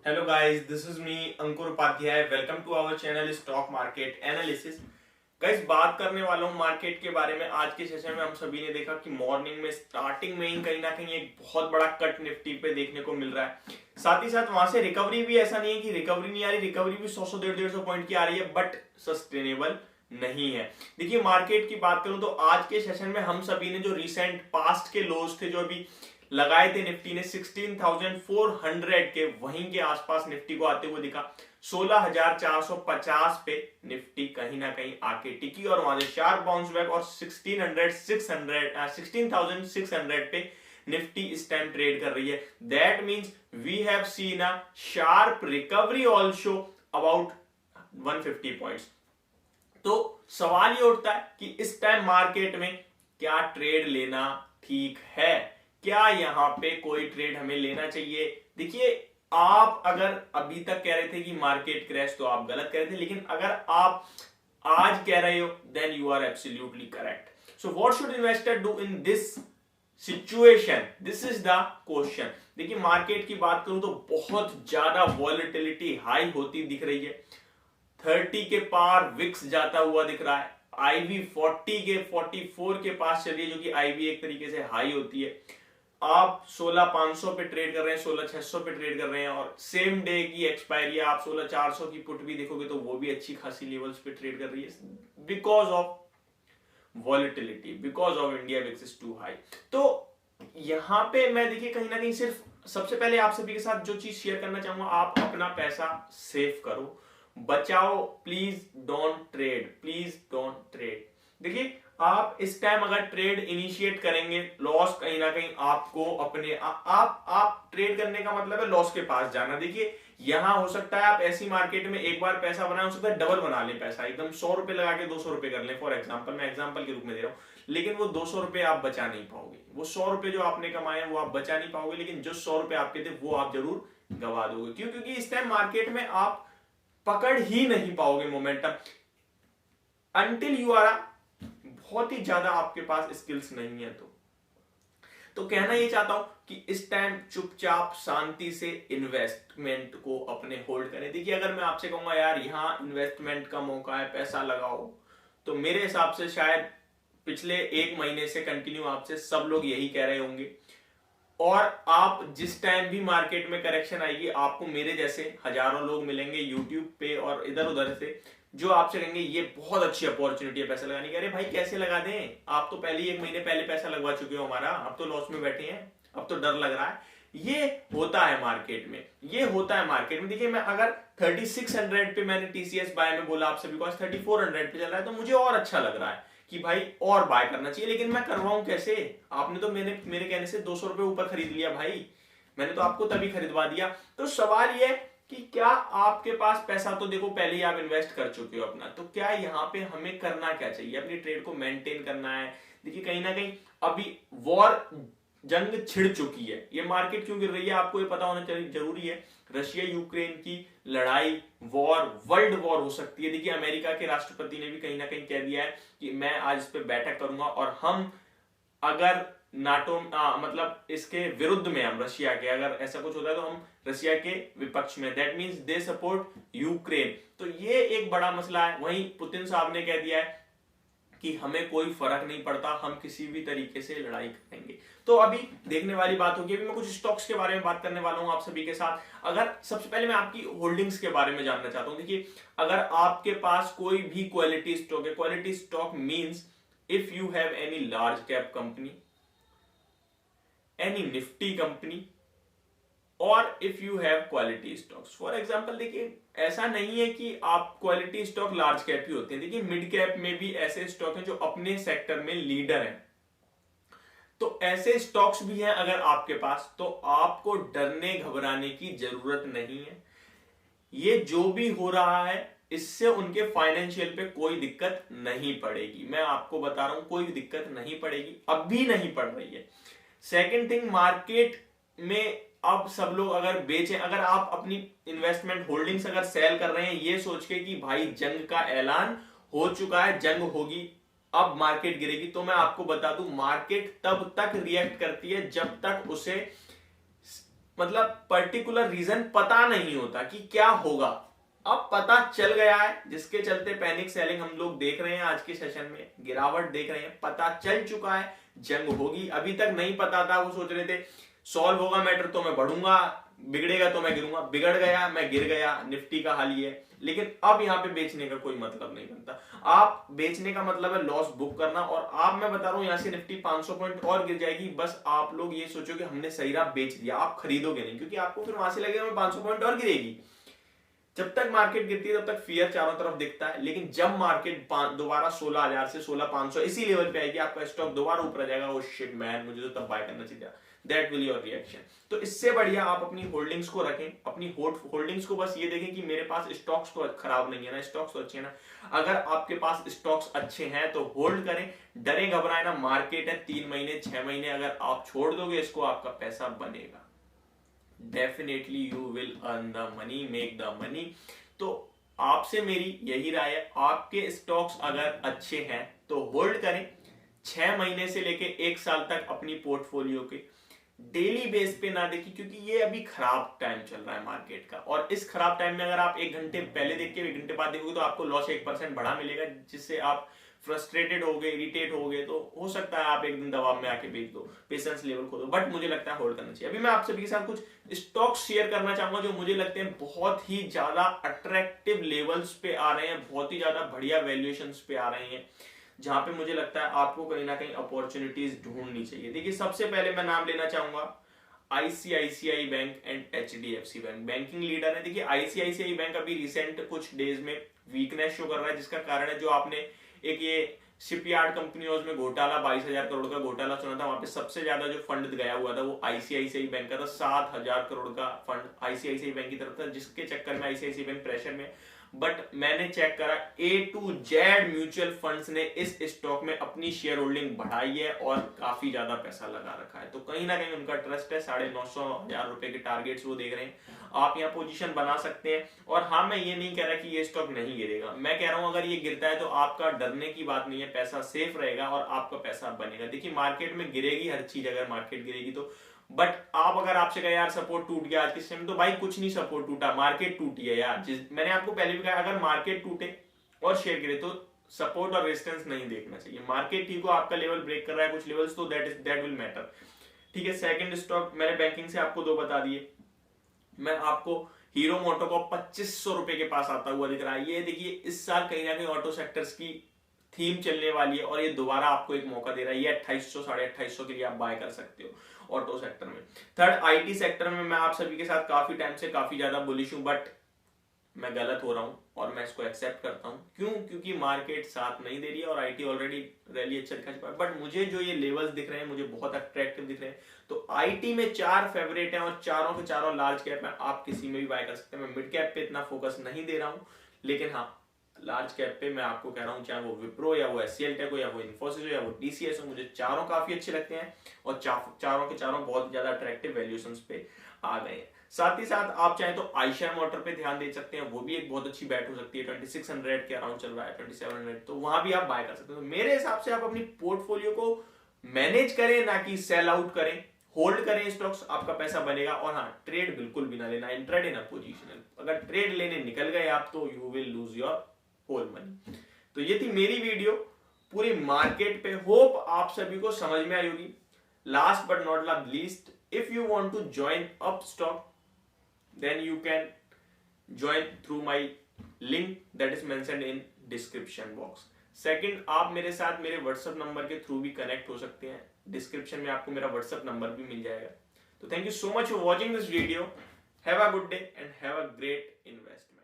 Hello guys, this is me Ankur Upadhyay. Welcome to our channel stock market analysis. Guys, बात करने वाला हूं market के बारे में। आज के सेशन में हम सभी ने देखा कि मॉर्निंग में स्टार्टिंग में ही कहीं ना कहीं एक बहुत बड़ा कट निफ्टी पे देखने को मिल रहा है। साथ ही साथ वहां से रिकवरी भी, ऐसा नहीं है कि रिकवरी नहीं आ रही, रिकवरी भी 100 150 पॉइंट की आ रही है, बट सस्टेनेबल नहीं है। देखिए, मार्केट की बात करूं तो आज के सेशन में हम सभी ने जो रिसेंट पास्ट के लोज थे जो अभी लगाए थे निफ्टी ने 16,400 के, वहीं के आसपास निफ्टी को आते हुए दिखा। 16,450 पे निफ्टी कहीं ना कहीं आके टिकी और वहां से शार्प बाउंस बैक और 16,600 पे निफ्टी इस टाइम ट्रेड कर रही है। That means we have seen a sharp recovery also about 150 points. तो सवाल ये उठता है कि इस टाइम मार्केट में क्या ट्रेड लेना ठीक है, क्या यहां पे कोई ट्रेड हमें लेना चाहिए। देखिए, आप अगर अभी तक कह रहे थे कि मार्केट क्रैश, तो आप गलत कह रहे थे, लेकिन अगर आप आज कह रहे हो then you are absolutely correct. So what should investor do in this situation, this is the question. देखिए, मार्केट की बात करूं तो बहुत ज्यादा वॉलेटिलिटी हाई होती दिख रही है। 30 के पार विक्स जाता हुआ दिख रहा है। आईवी 40 के 44 के पास चलिए, जो कि आईवी एक तरीके से हाई होती है। आप 16,500 पे ट्रेड कर रहे हैं, 16,600 पे ट्रेड कर रहे हैं, और सेम डे की एक्सपायरी आप 16,400 की पुट भी देखोगे तो वो भी अच्छी खासी लेवल्स पे ट्रेड कर रही है, because of volatility, because of India VIX is too high. तो यहां पे मैं देखिए कहीं ना कहीं सिर्फ सबसे पहले आप सभी के साथ जो चीज शेयर करना चाहूंगा, आप अपना पैसा सेव करो, बचाओ। Please don't trade, please don't trade. देखिए, आप इस टाइम अगर ट्रेड इनिशिएट करेंगे, लॉस कहीं ना कहीं आपको अपने आप ट्रेड करने का मतलब है लॉस के पास जाना। देखिए, यहां हो सकता है आप ऐसी मार्केट में एक बार पैसा बनाए, हो सकता है डबल बना ले पैसा, एकदम 100 रुपए लगा के 200 रुपए कर ले, फॉर एग्जाम्पल, मैं एग्जाम्पल के रूप में दे रहा हूं। लेकिन वो 200 रुपए आप बचा नहीं पाओगे, वो 100 रुपए जो आपने कमाए वो आप बचा नहीं पाओगे, लेकिन जो 100 रुपए आपके थे वो आप जरूर गवा दोगे। क्यों? क्योंकि इस टाइम मार्केट में आप पकड़ ही नहीं पाओगे मोमेंटम अंटिल यू आर, बहुत ही ज्यादा आपके पास स्किल्स नहीं है। तो कहना ये चाहता हूं कि इस टाइम चुपचाप शांति से इन्वेस्टमेंट को अपने होल्ड करें। देखिए, अगर मैं आपसे कहूंगा यार यहां इन्वेस्टमेंट का मौका है, पैसा लगाओ, तो मेरे हिसाब से शायद पिछले एक महीने से कंटिन्यू आपसे सब लोग यही कह रहे होंगे। और आप जिस टाइम भी मार्केट में करेक्शन आएगी, आपको मेरे जैसे हजारों लोग मिलेंगे यूट्यूब पे और इधर उधर से, जो आपसे कहेंगे ये बहुत अच्छी अपॉर्चुनिटी है पैसा लगाने की। अरे भाई, कैसे लगा दें, आप तो पहले ही एक महीने पहले पैसा लगवा चुके हो हमारा, अब तो लॉस में बैठे हैं, अब तो डर लग रहा है। ये होता है मार्केट में, ये होता है मार्केट में। देखिए, मैं अगर 3600 पे मैंने टीसीएस बाय में बोला आप सभी को, आज 3400 पे चल रहा है, तो मुझे और अच्छा लग रहा है कि भाई और बाय करना चाहिए। लेकिन मैं करवाऊं कैसे? आपने तो मेरे कहने से 200 रुपए ऊपर खरीद लिया भाई, मैंने तो आपको तभी खरीदवा दिया। तो सवाल यह कि क्या आपके पास पैसा, तो देखो पहले ही आप इन्वेस्ट कर चुके हो अपना, तो क्या यहाँ पे हमें करना क्या चाहिए? अपनी ट्रेड को मेंटेन करना है। देखिए, कहीं ना कहीं अभी वॉर, जंग छिड़ चुकी है। ये मार्केट क्यों गिर रही है आपको ये पता होना चाहिए, जरूरी है। रशिया यूक्रेन की लड़ाई, वॉर, वर्ल्ड वॉर हो सकती है। देखिए, अमेरिका के राष्ट्रपति ने भी कहीं ना कहीं कह दिया है कि मैं आज इस पे बैठक करूंगा, और हम अगर नाटो मतलब इसके विरुद्ध में, हम रशिया के, अगर ऐसा कुछ होता है तो हम रशिया के विपक्ष में, that means they support Ukraine. तो ये एक बड़ा मसला है। वहीं पुतिन साहब ने कह दिया है कि हमें कोई फर्क नहीं पड़ता, हम किसी भी तरीके से लड़ाई करेंगे। तो अभी देखने वाली बात होगी। अभी मैं कुछ स्टॉक्स के बारे में बात करने वाला हूं आप सभी के साथ। अगर सबसे पहले मैं आपकी होल्डिंग्स के बारे में जानना चाहता हूं। देखिए, अगर आपके पास कोई भी क्वालिटी स्टॉक है, quality stock means if you have any large cap company, any Nifty company, और if you have quality stocks. For example, देखिए, ऐसा नहीं है कि आप क्वालिटी स्टॉक लार्ज कैप ही होते हैं। देखिए, मिड कैप में भी ऐसे स्टॉक हैं जो अपने सेक्टर में लीडर हैं। तो ऐसे स्टॉक्स भी हैं अगर आपके पास, तो आपको डरने घबराने की जरूरत नहीं है। ये जो भी हो रहा है, इससे उनके फाइनेंशियल पे कोई दिक्कत नहीं पड़ेगी। मैं आपको बता रहा हूं, कोई दिक्कत नहीं पड़ेगी, अब भी नहीं पड़ रही है। सेकेंड थिंग, मार्केट में अब सब लोग अगर बेचें, अगर आप अपनी इन्वेस्टमेंट होल्डिंग्स अगर सेल कर रहे हैं ये सोच के कि भाई जंग का ऐलान हो चुका है, जंग होगी, अब मार्केट गिरेगी, तो मैं आपको बता दूं, मार्केट तब तक रिएक्ट करती है जब तक उसे मतलब पर्टिकुलर रीजन पता नहीं होता कि क्या होगा। अब पता चल गया है, जिसके चलते पैनिक सेलिंग हम लोग देख रहे हैं, आज के सेशन में गिरावट देख रहे हैं, पता चल चुका है जंग होगी। अभी तक नहीं पता था, वो सोच रहे थे सॉल्व होगा मैटर तो मैं बढ़ूंगा, बिगड़ेगा तो मैं गिरूंगा, बिगड़ गया मैं गिर गया, निफ्टी का हाल ये है। लेकिन अब यहाँ पे बेचने का कोई मतलब नहीं बनता। आप बेचने का मतलब है लॉस बुक करना। और आप, मैं बता रहा हूं, यहाँ से निफ्टी 500 पॉइंट और गिर जाएगी, बस आप लोग ये सोचो कि हमने सही राह बेच दिया, आप खरीदोगे नहीं, क्योंकि आपको फिर वहां से लगेगा 500 पॉइंट और गिरेगी। जब तक मार्केट गिरती है तब तक फियर चारों तरफ दिखता है, लेकिन जब मार्केट दोबारा 16,000 से 16,500 इसी लेवल पे आएगी, आपका स्टॉक दोबारा ऊपर आ जाएगा, ओ शिट मैन, मुझे तो तब बाय करना चाहिए। That will your reaction. तो इससे बढ़िया आप अपनी होल्डिंग्स को रखें, अपनी होल्डिंग्स को बस ये देखें कि मेरे पास स्टॉक्स तो खराब नहीं है ना, स्टॉक्स तो अच्छे हैं ना। अगर आपके पास स्टॉक्स अच्छे हैं तो होल्ड करें, डरे घबराए ना। मार्केट है 3 महीने 6 महीने, अगर आप छोड़ दोगे इसको, आपका पैसा बनेगा। Definitely you will earn the money, make the money. तो आपसे मेरी यही राय है, आपके स्टॉक्स अगर अच्छे हैं तो होल्ड करें, 6 महीने से लेके 1 साल तक अपनी पोर्टफोलियो के डेली बेस पे ना देखिए, क्योंकि ये अभी खराब टाइम चल रहा है मार्केट का। और इस खराब टाइम में अगर आप 1 घंटे पहले देख के 1 घंटे बाद देखोगे तो आपको लॉस 1% बढ़ा मिलेगा, जिससे आप फ्रस्ट्रेटेड हो गए, इरिटेट हो गए, तो हो सकता है आप एक दिन दबाव में आके बेच दो, पेशेंस लेवल खो दो। बट मुझे लगता है होल्ड करना चाहिए। अभी मैं आप सभी के साथ कुछ स्टॉक शेयर करना चाहूंगा जो मुझे लगते हैं बहुत ही ज्यादा अट्रैक्टिव लेवल्स पे आ रहे हैं, बहुत ही ज्यादा बढ़िया वैल्यूएशंस पे आ रहे हैं, जहां पे मुझे लगता है आपको कहीं ना कहीं अपॉर्चुनिटीज ढूंढनी चाहिए। देखिए, सबसे पहले मैं नाम लेना चाहूंगा ICICI bank and HDFC bank. Banking leader है। देखिए, आईसीआईसीआई बैंक अभी रिसेंट कुछ डेज में वीकनेस शो कर रहा है, जिसका कारण है जो आपने एक ये शिपयार्ड कंपनियों में घोटाला, 22,000 करोड़ का घोटाला सुना था, वहां पे सबसे ज्यादा जो फंड गया हुआ था वो आईसीआईसीआई बैंक का था। 7,000 करोड़ का फंड आईसीआईसीआई बैंक की तरफ था, जिसके चक्कर में आईसीआईसीआई बैंक प्रेशर में। बट मैंने चेक करा, A to Z mutual funds ने इस स्टॉक में अपनी शेयर होल्डिंग बढ़ाई है और काफी ज्यादा पैसा लगा रखा है। तो कहीं ना कहीं उनका ट्रस्ट है। 950,000 रुपए के टारगेट्स वो देख रहे हैं। आप यहाँ पोजीशन बना सकते हैं। और हाँ, मैं ये नहीं कह रहा कि ये स्टॉक नहीं गिरेगा, मैं कह रहा हूं अगर ये गिरता है तो आपका डरने की बात नहीं है, पैसा सेफ रहेगा और आपका पैसा बनेगा। देखिए, मार्केट में गिरेगी हर चीज, अगर मार्केट गिरेगी तो। बट आप, अगर आपसे कहे यार सपोर्ट टूट गया आज के समय, तो भाई कुछ नहीं सपोर्ट टूटा, मार्केट टूटी है यार। मैंने आपको पहले भी कहा, अगर मार्केट टूटे और शेयर गिरे तो सपोर्ट और रेजिस्टेंस नहीं देखना चाहिए। मार्केट ठीक हो, आपका लेवल ब्रेक कर रहा है कुछ लेवल्स, तो दैट विल मैटर। ठीक है। सेकंड स्टॉक मैंने बैंकिंग से आपको 2 बता दिए। मैं आपको हीरो मोटो को 2500 रुपए के पास आता हुआ दिख रहा है। ये देखिए, इस साल कहीं ना कहीं ऑटो सेक्टर्स की थीम चलने वाली है और ये दोबारा आपको एक मौका दे रहा है। ये 2800 2850 के लिए आप बाय कर सकते हो ऑटो सेक्टर में। थर्ड, आईटी सेक्टर में मैं आप सभी के साथ काफी टाइम से काफी ज्यादा बुलिश हूं, बट मैं गलत हो रहा हूं और मैं इसको एक्सेप्ट करता हूं। क्यों? क्योंकि मार्केट साथ नहीं दे रही है और आईटी ऑलरेडी रैली अच्छा दिखा चुका है। बट मुझे जो ये लेवल्स दिख रहे हैं मुझे बहुत अट्रैक्टिव दिख रहे हैं। तो आईटी में 4 फेवरेट हैं और चारों के चारों लार्ज कैप में, आप किसी में भी बाय कर सकते हैं। मैं मिड कैप पे इतना फोकस नहीं दे रहा हूं, लेकिन हाँ, लार्ज कैप पे मैं आपको कह रहा हूं, चाहे वो विप्रो या वो एचसीएल टेक हो या वो इन्फोसिस हो या वो टीसीएस हो, मुझे चारों काफी अच्छे लगते हैं और चारों के चारों बहुत ज्यादा अट्रैक्टिव वैल्यूएशंस पे आ गए हैं। साथ ही साथ आप चाहें तो आयशर मोटर पे ध्यान दे सकते हैं, वो भी एक बहुत अच्छी बैट हो सकती है। 2600 के अराउंड चल रहा है, 2700, तो वहां भी आप बाय कर सकते हो। मेरे हिसाब से आप अपनी पोर्टफोलियो को मैनेज करें, ना कि सेल आउट करें। होल्ड करें स्टॉक्स, आपका पैसा बनेगा। और हाँ, ट्रेड बिल्कुल भी ना लेना, इंट्राडे ना पोजिशनल। अगर ट्रेड लेने निकल गए आप तो you will lose your whole money. तो ये थी मेरी वीडियो पूरी मार्केट पे। होप आप सभी को समझ में आई होगी। Last but not least, if you want to join up stock then you can join through my link that is mentioned in description box. Second, आप मेरे साथ मेरे व्हाट्सएप नंबर के थ्रू भी कनेक्ट हो सकते हैं। डिस्क्रिप्शन में आपको मेरा व्हाट्सएप नंबर भी मिल जाएगा। तो thank you so much for watching this video. Have a good day and have a great investment.